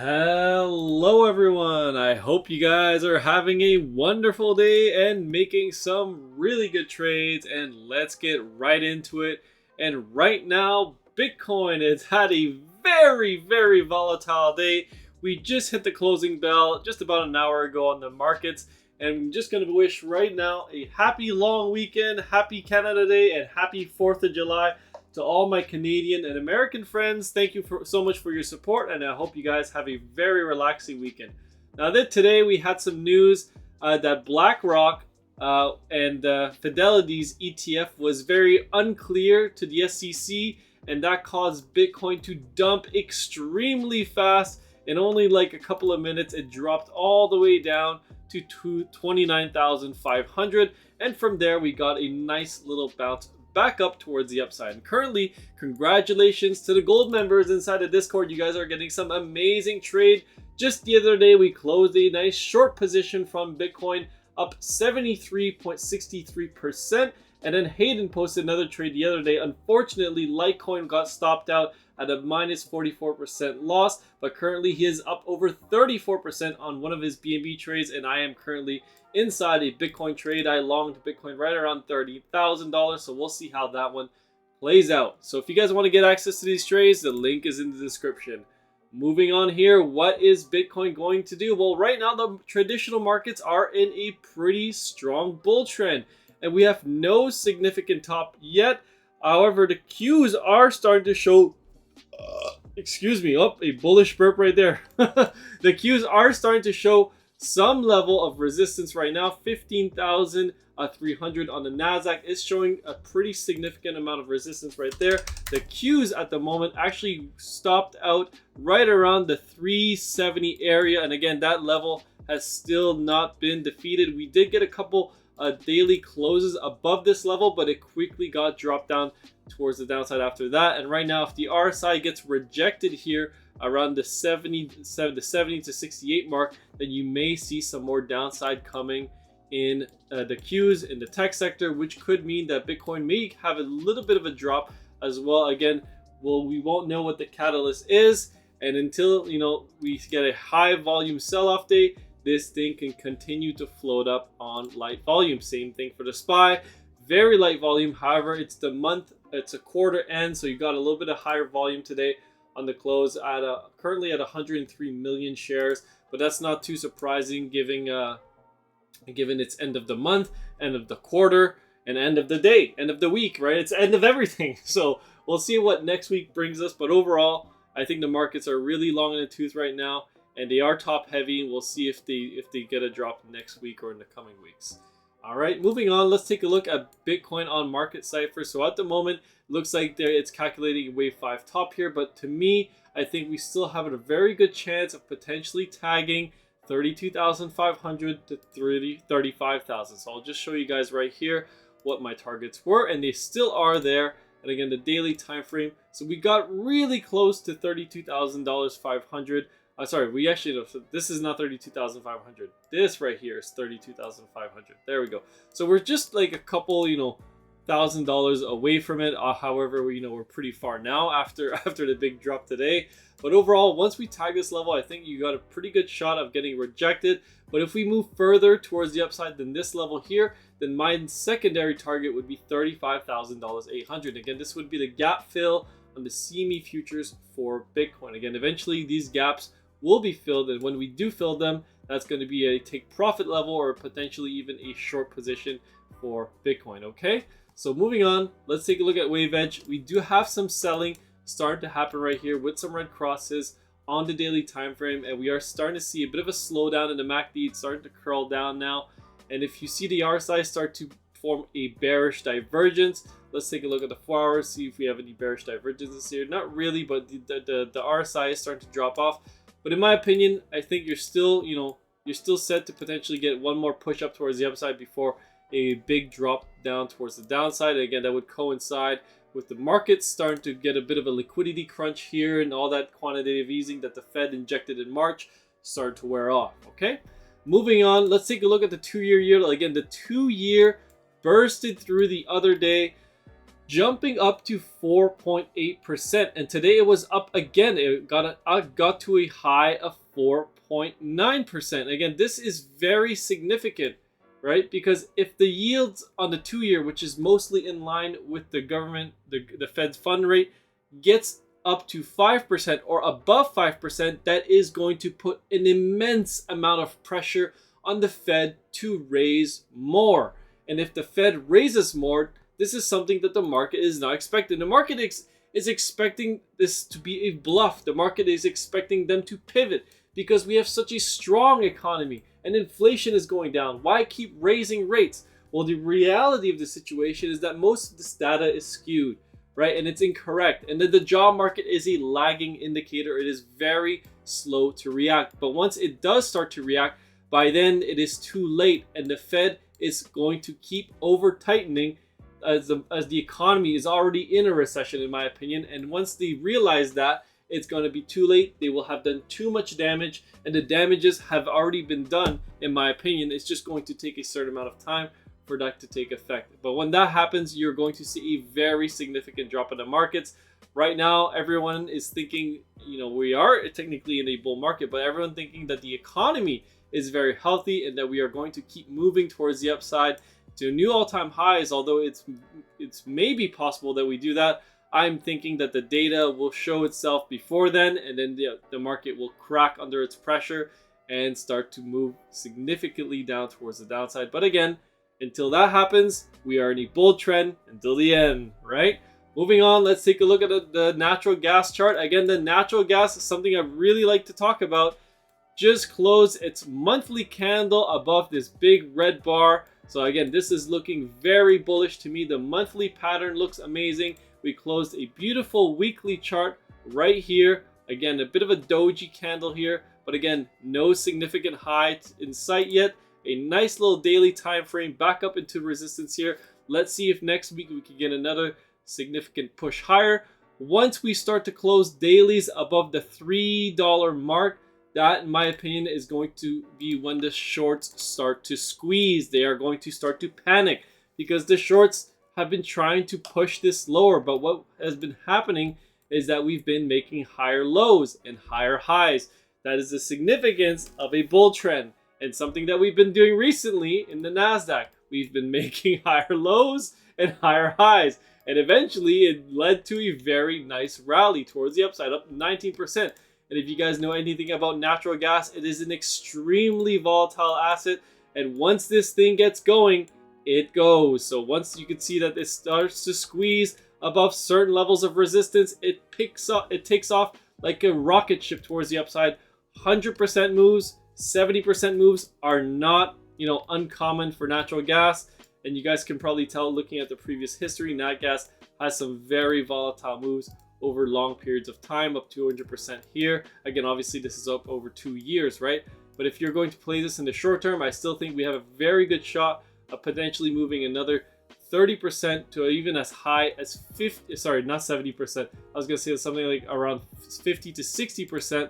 Hello everyone, I hope you guys are having a wonderful day and making some really good trades, and let's get right into it. And right now, Bitcoin has had a very volatile day. We just hit the closing bell just about an hour ago on the markets, and I'm just going to wish right now a happy long weekend, happy Canada Day, and happy 4th of July to all my Canadian and American friends. Thank you so much for your support, and I hope you guys have a very relaxing weekend. Now that today we had some news that BlackRock and Fidelity's ETF was very unclear to the SEC, and that caused Bitcoin to dump extremely fast. In only like a couple of minutes, it dropped all the way down to 29,500, and from there we got a nice little bounce back up towards the upside. And currently, congratulations to the gold members inside the Discord. You guys are getting some amazing trade. Just the other day, we closed a nice short position from Bitcoin up 73.63%. And then Hayden posted another trade the other day. Unfortunately, Litecoin got stopped out at a minus 44% loss, but currently he is up over 34% on one of his BNB trades, and I am currently inside a Bitcoin trade. I longed Bitcoin right around $30,000, so we'll see how that one plays out. So if you guys want to get access to these trades, the link is in the description. Moving on here, what is Bitcoin going to do? Well, right now the traditional markets are in a pretty strong bull trend, and we have no significant top yet. However, the Qs are starting to show a bullish burp right there. The Qs are starting to show some level of resistance right now. 15,300 on the Nasdaq is showing a pretty significant amount of resistance right there. The Qs at the moment actually stopped out right around the 370 area, and again, that level has still not been defeated. We did get a couple daily closes above this level, but it quickly got dropped down towards the downside after that. And right now, if the RSI gets rejected here around the 70 to 68 mark, then you may see some more downside coming in the Qs in the tech sector, which could mean that Bitcoin may have a little bit of a drop as well. Again, we won't know what the catalyst is, and until we get a high volume sell-off day, this thing can continue to float up on light volume. Same thing for the SPY, very light volume. However, it's the month, it's a quarter end, so you got a little bit of higher volume today on the close at currently at 103 million shares, but that's not too surprising given it's end of the month, end of the quarter, and end of the day, end of the week, right? It's end of everything. So we'll see what next week brings us, but overall, I think the markets are really long in the tooth right now, and they are top heavy. We'll see if they get a drop next week or in the coming weeks. All right, moving on, let's take a look at Bitcoin on Market Cipher. So at the moment, it looks like it's calculating a wave 5 top here, but to me, I think we still have a very good chance of potentially tagging 32,500 to 35,000. So I'll just show you guys right here what my targets were, and they still are there. And again, the daily time frame. So we got really close to $32,500. Sorry, we actually don't. So this is not 32,500. This right here is 32,500. There we go. So we're just like a couple, $1,000 away from it. However, we're pretty far now after the big drop today. But overall, once we tag this level, I think you got a pretty good shot of getting rejected. But if we move further towards the upside than this level here, then my secondary target would be $35,800. Again, this would be the gap fill on the CME futures for Bitcoin. Again, eventually these gaps will be filled, and when we do fill them, that's going to be a take profit level or potentially even a short position for Bitcoin. Okay, so moving on, let's take a look at wave edge. We do have some selling starting to happen right here with some red crosses on the daily time frame, and we are starting to see a bit of a slowdown in the MACD. It's starting to curl down now, and if you see the RSI start to form a bearish divergence, let's take a look at the 4 hours, see if we have any bearish divergences here. Not really, but the RSI is starting to drop off. But in my opinion, I think you're still set to potentially get one more push up towards the upside before a big drop down towards the downside. And again, that would coincide with the markets starting to get a bit of a liquidity crunch here, and all that quantitative easing that the Fed injected in March started to wear off. Okay, moving on, let's take a look at the 2-year yield. Again, the 2-year bursted through the other day. jumping up to 4.8%. And today it was up again. It got to a high of 4.9%. Again, this is very significant, right? Because if the yields on the 2-year, which is mostly in line with the government, the Fed's fund rate, gets up to 5% or above 5%, that is going to put an immense amount of pressure on the Fed to raise more. And if the Fed raises more, this is something that the market is not expecting. The market is expecting this to be a bluff. The market is expecting them to pivot because we have such a strong economy and inflation is going down. Why keep raising rates? Well, the reality of the situation is that most of this data is skewed, right? And it's incorrect. And the job market is a lagging indicator. It is very slow to react. But once it does start to react, by then it is too late, and the Fed is going to keep over tightening as the economy is already in a recession, in my opinion. And once they realize that, it's going to be too late. They will have done too much damage, and the damages have already been done, in my opinion. It's just going to take a certain amount of time for that to take effect. But when that happens, you're going to see a very significant drop in the markets. Right now, everyone is thinking, we are technically in a bull market, but everyone thinking that the economy is very healthy and that we are going to keep moving towards the upside to new all-time highs. Although it's maybe possible that we do that, I'm thinking that the data will show itself before then, and then the market will crack under its pressure and start to move significantly down towards the downside. But again, until that happens, we are in a bull trend until the end, right? Moving on, let's take a look at the natural gas chart. Again, the natural gas is something I really like to talk about. Just closed its monthly candle above this big red bar. So again, this is looking very bullish to me. The monthly pattern looks amazing. We closed a beautiful weekly chart right here. Again, a bit of a doji candle here, but again, no significant high in sight yet. A nice little daily time frame back up into resistance here. Let's see if next week we can get another significant push higher. Once we start to close dailies above the $3 mark, that, in my opinion, is going to be when the shorts start to squeeze. They are going to start to panic because the shorts have been trying to push this lower. But what has been happening is that we've been making higher lows and higher highs. That is the significance of a bull trend, and something that we've been doing recently in the NASDAQ. We've been making higher lows and higher highs. And eventually it led to a very nice rally towards the upside, up 19%. And if you guys know anything about natural gas, it is an extremely volatile asset. And once this thing gets going, it goes. So once you can see that it starts to squeeze above certain levels of resistance, it takes off like a rocket ship towards the upside. 100% moves, 70% moves are not, uncommon for natural gas. And you guys can probably tell looking at the previous history, nat gas has some very volatile moves over long periods of time, up 200% here. Again, obviously this is up over 2 years, right? But if you're going to play this in the short term, I still think we have a very good shot of potentially moving another 30% to even as high as 50, sorry, not 70%. I was gonna say something like around 50 to 60%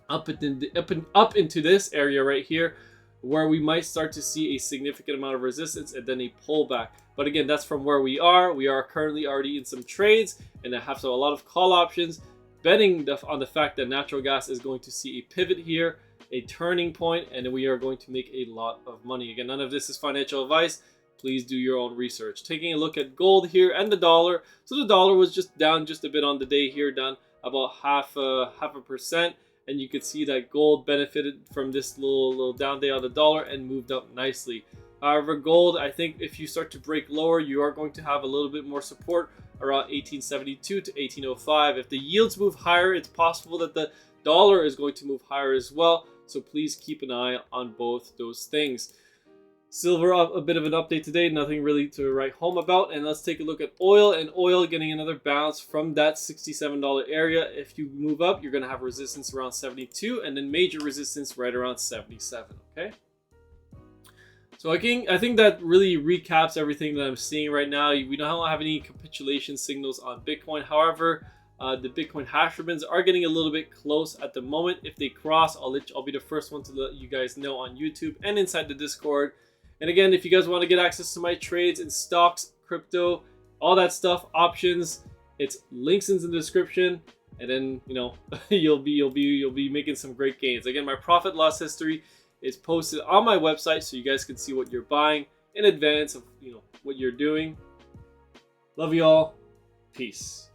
up into this area right here, where we might start to see a significant amount of resistance and then a pullback. But again, that's from where we are. We are currently already in some trades, and I have a lot of call options, betting on the fact that natural gas is going to see a pivot here, a turning point, and we are going to make a lot of money. Again, none of this is financial advice. Please do your own research. Taking a look at gold here and the dollar. So the dollar was just down just a bit on the day here, down about half a percent. And you could see that gold benefited from this little down day on the dollar and moved up nicely. However, gold, I think if you start to break lower, you are going to have a little bit more support around 1872 to 1805. If the yields move higher, it's possible that the dollar is going to move higher as well. So please keep an eye on both those things. Silver, a bit of an update today, nothing really to write home about. And let's take a look at oil, and oil getting another bounce from that $67 area. If you move up, you're going to have resistance around 72 and then major resistance right around 77, okay? So I think that really recaps everything that I'm seeing right now. We don't have any capitulation signals on Bitcoin. However, the Bitcoin hash ribbons are getting a little bit close at the moment. If they cross, I'll be the first one to let you guys know on YouTube and inside the Discord. And again, if you guys want to get access to my trades in stocks, crypto, all that stuff, options. It's links in the description, and then you'll be making some great gains. Again, my profit loss history is posted on my website, so you guys can see what you're buying in advance of what you're doing. Love you all. Peace.